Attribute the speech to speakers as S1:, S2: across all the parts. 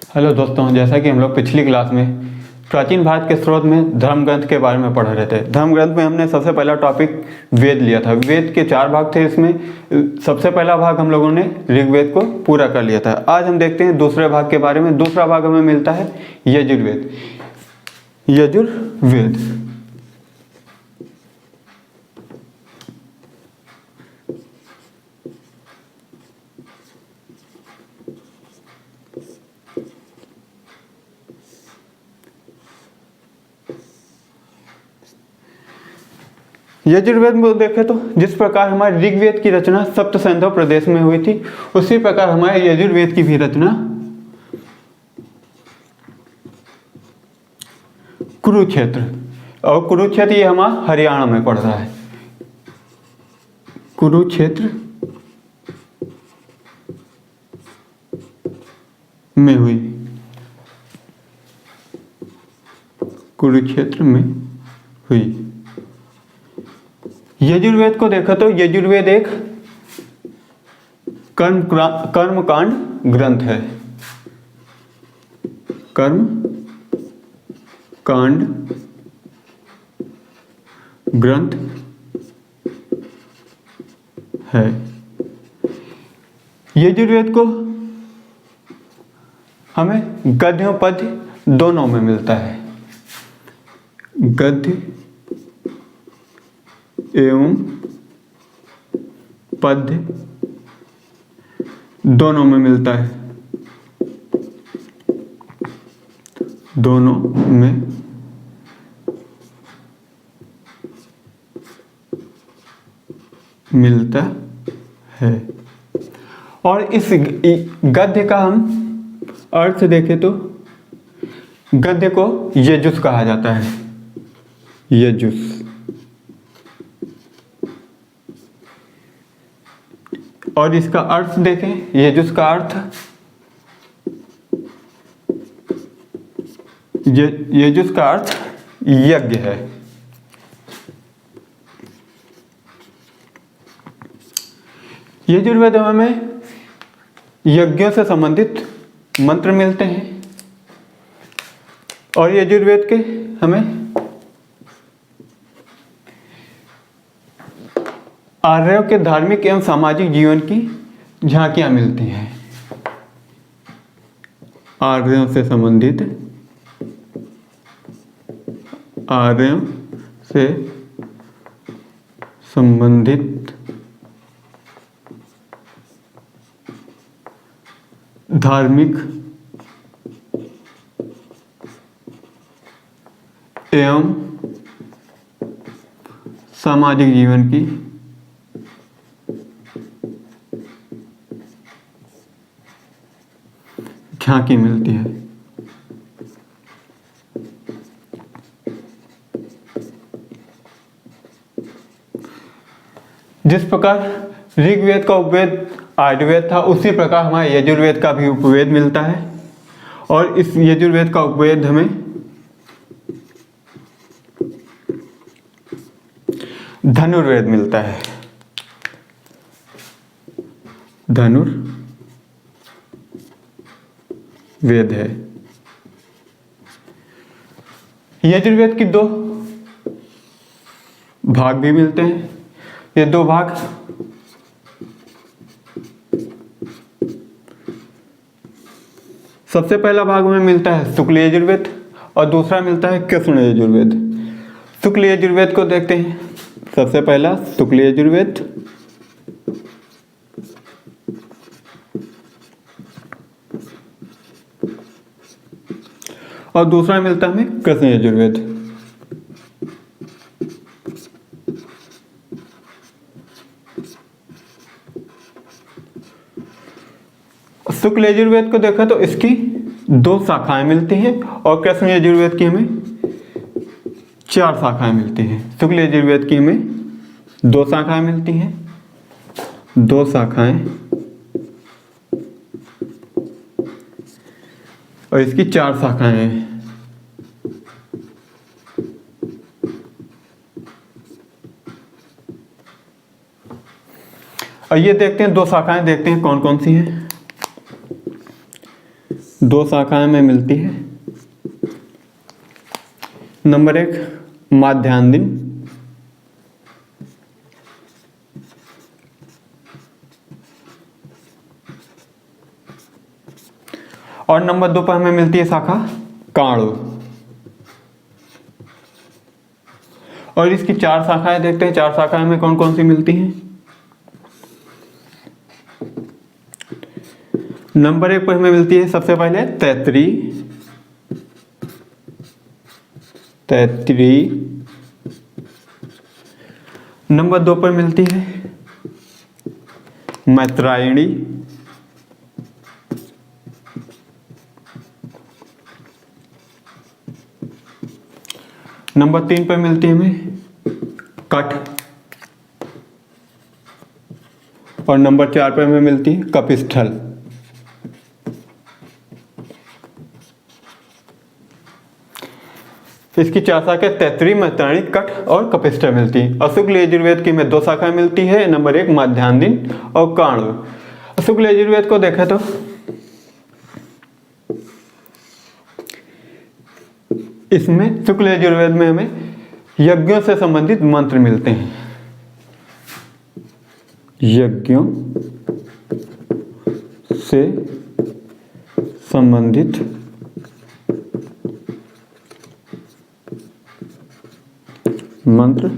S1: Hello दोस्तों, जैसा कि हम लोग पिछली क्लास में प्राचीन भारत के स्रोत में धर्म ग्रंथ के बारे में पढ़ रहे थे। धर्म ग्रंथ में हमने सबसे पहला टॉपिक वेद लिया था। वेद के 4 भाग थे। इसमें सबसे पहला भाग हम लोगों ने ऋग्वेद को पूरा कर लिया था। आज हम देखते हैं दूसरे भाग के बारे में। दूसरा भाग हमें मिलता है यजुर्वेद। यजुर्वेद यजुर्वेद में देखें तो जिस प्रकार हमारे ऋग्वेद की रचना सप्त सिंधु प्रदेश में हुई थी, उसी प्रकार हमारे यजुर्वेद की भी रचना कुरुक्षेत्र, और कुरुक्षेत्र ये हमारा हरियाणा में पड़ रहा है। कुरुक्षेत्र में हुई, कुरुक्षेत्र में हुई। यजुर्वेद को देखा तो यजुर्वेद एक कर्मकांड ग्रंथ है। कर्म कांड ग्रंथ है। यजुर्वेद को हमें गद्य और पद्य दोनों में मिलता है। गद्य एवं पद्य दोनों में मिलता है। दोनों में मिलता है। और इस गद्य का हम अर्थ देखें तो गद्य को यजुस कहा जाता है। यजुस। और इसका अर्थ देखें, यजुस का अर्थ, यजुस का अर्थ यज्ञ है। यजुर्वेद में यज्ञों से संबंधित मंत्र मिलते हैं। और यजुर्वेद के हमें आर्यों के धार्मिक एवं सामाजिक जीवन की झांकियां मिलती हैं। आर्यों से संबंधित, आर्यों से संबंधित धार्मिक एवं सामाजिक जीवन की झांकी मिलती है। जिस प्रकार ऋग्वेद का उपवेद आयुर्वेद था, उसी प्रकार हमारे यजुर्वेद का भी उपवेद मिलता है। और इस यजुर्वेद का उपवेद हमें धनुर्वेद मिलता है। वेद है। यजुर्वेद की 2 भाग भी मिलते हैं। ये 2 भाग सबसे पहला भाग में मिलता है शुक्ल यजुर्वेद और दूसरा मिलता है कृष्ण यजुर्वेद। शुक्ल यजुर्वेद को देखते हैं। सबसे पहला शुक्ल यजुर्वेद, और दूसरा मिलता है हमें कृष्ण यजुर्वेद। शुक्ल यजुर्वेद को देखा तो इसकी 2 शाखाएं मिलती हैं और कृष्ण यजुर्वेद की हमें 4 शाखाएं मिलती हैं। शुक्ल यजुर्वेद की हमें 2 शाखाएं मिलती हैं, 2 शाखाएं, और इसकी 4 शाखाएं हैं। और ये देखते हैं 2 शाखाएं, देखते हैं कौन कौन सी हैं। दो शाखाएं में मिलती है। नंबर 1 माध्यान्दिन और नंबर 2 पर हमें मिलती है शाखा काणु। और इसकी 4 शाखाएं देखते हैं, 4 शाखाएं में कौन कौन सी मिलती हैं। नंबर 1 पर हमें मिलती है सबसे पहले तैतरी, नंबर 2 पर मिलती है मैत्रायणी, नंबर 3 पर मिलती है हमें कठ और नंबर 4 पर हमें मिलती है कपिस्थल। इसकी 4 शाखाएं तैतरी, मैत्रायणी, कठ और कपिस्थल मिलती है। अशुक्ल यजुर्वेद की में 2 शाखाएं मिलती है, नंबर 1 माध्यान्दिन और काणु। शुक्ल यजुर्वेद को देखें तो इसमें शुक्ल यजुर्वेद में हमें यज्ञों से संबंधित मंत्र मिलते हैं। यज्ञों से संबंधित मंत्र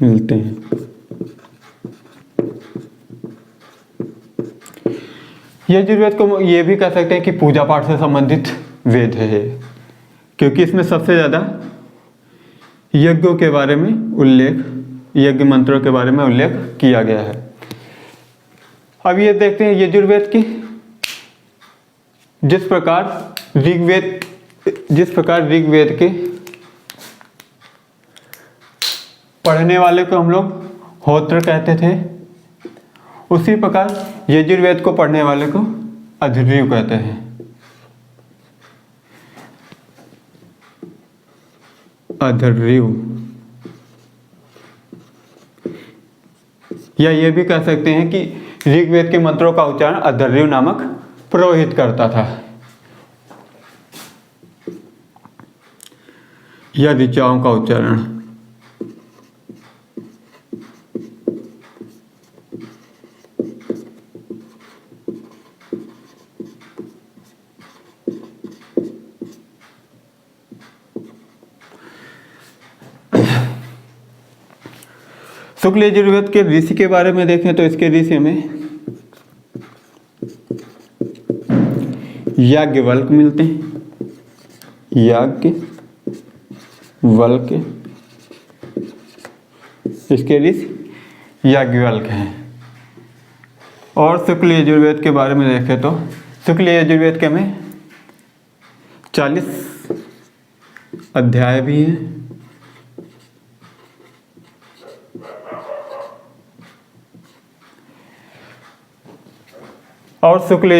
S1: मिलते हैं। यजुर्वेद को ये भी कह सकते हैं कि पूजा पाठ से संबंधित वेद है, क्योंकि इसमें सबसे ज़्यादा यज्ञों के बारे में उल्लेख, यज्ञ मंत्रों के बारे में उल्लेख किया गया है। अब ये देखते हैं यजुर्वेद की जिस प्रकार ऋग्वेद के पढ़ने वाले को हम लोग होत्र कहते थे, उसी प्रकार यजुर्वेद को पढ़ने वाले को अध्वर्यु कहते हैं। अध्वर्यु, या ये भी कह सकते हैं कि ऋग्वेद के मंत्रों का उच्चारण अध्वर्यु नामक पुरोहित करता था, या ऋचाओं का उच्चारण। शुक्ल यजुर्वेद के ऋषि के बारे में देखें तो इसके ऋषि में याज्ञवल्क्य मिलते हैं। याज्ञवल्क्य, इसके ऋषि याज्ञवल्क्य हैं। और शुक्ल यजुर्वेद के बारे में देखें तो शुक्ल यजुर्वेद के में 40 अध्याय भी हैं। और शुक्ल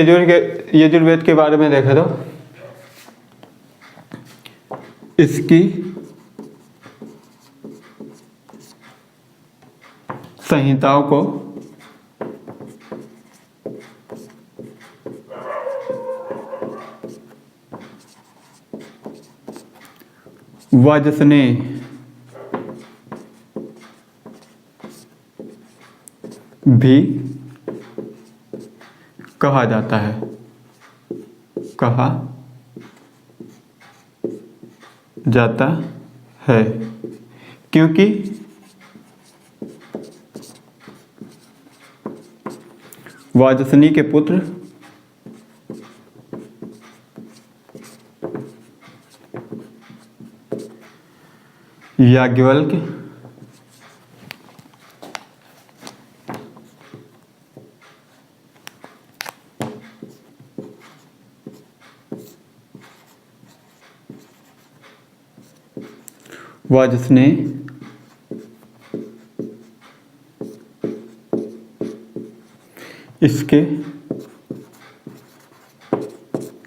S1: यजुर्वेद के बारे में देखें तो इसकी संहिताओं को वाजसनेय भी कहा जाता है। कहा जाता है क्योंकि वाजसनेय के पुत्र याज्ञवल्क्य वाजसनेय इसके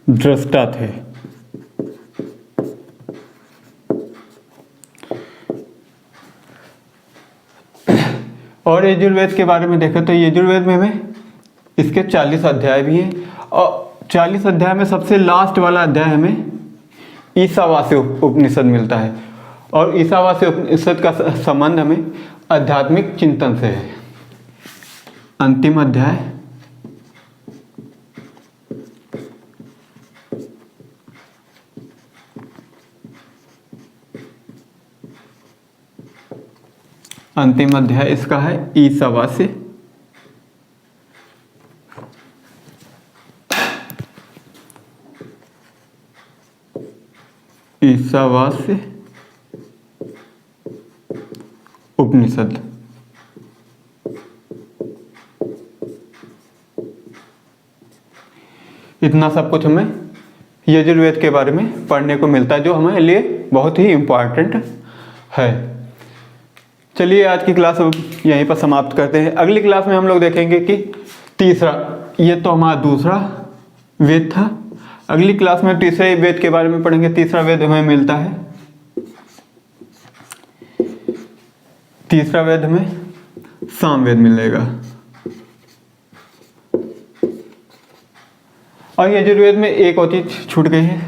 S1: दृष्टा थे। और यजुर्वेद के बारे में देखें तो यजुर्वेद में हमें इसके 40 अध्याय भी हैं और 40 अध्याय में सबसे लास्ट वाला अध्याय हमें ईशावास्य उपनिषद मिलता है, और ईशावास्य उपनिषद का संबंध हमें आध्यात्मिक चिंतन से है। अंतिम अध्याय इसका है ईशावास्य। ईशावास्य उपनिषद। इतना सब कुछ हमें यजुर्वेद के बारे में पढ़ने को मिलता है, जो हमारे लिए बहुत ही इम्पोर्टेंट है। चलिए आज की क्लास अब यहीं पर समाप्त करते हैं। अगली क्लास में हम लोग देखेंगे कि तीसरा, ये तो हमारा दूसरा वेद था, अगली क्लास में तीसरे वेद के बारे में पढ़ेंगे। तीसरा वेद हमें मिलता है, तीसरा वेद हमें सामवेद मिलेगा। और यजुर्वेद में एक और चीज छूट गई है,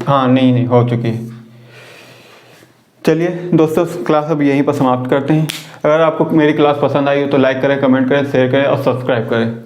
S1: हाँ नहीं हो चुकी है। चलिए दोस्तों, क्लास अब यहीं पर समाप्त करते हैं। अगर आपको मेरी क्लास पसंद आई हो तो लाइक करें, कमेंट करें, शेयर करें और सब्सक्राइब करें।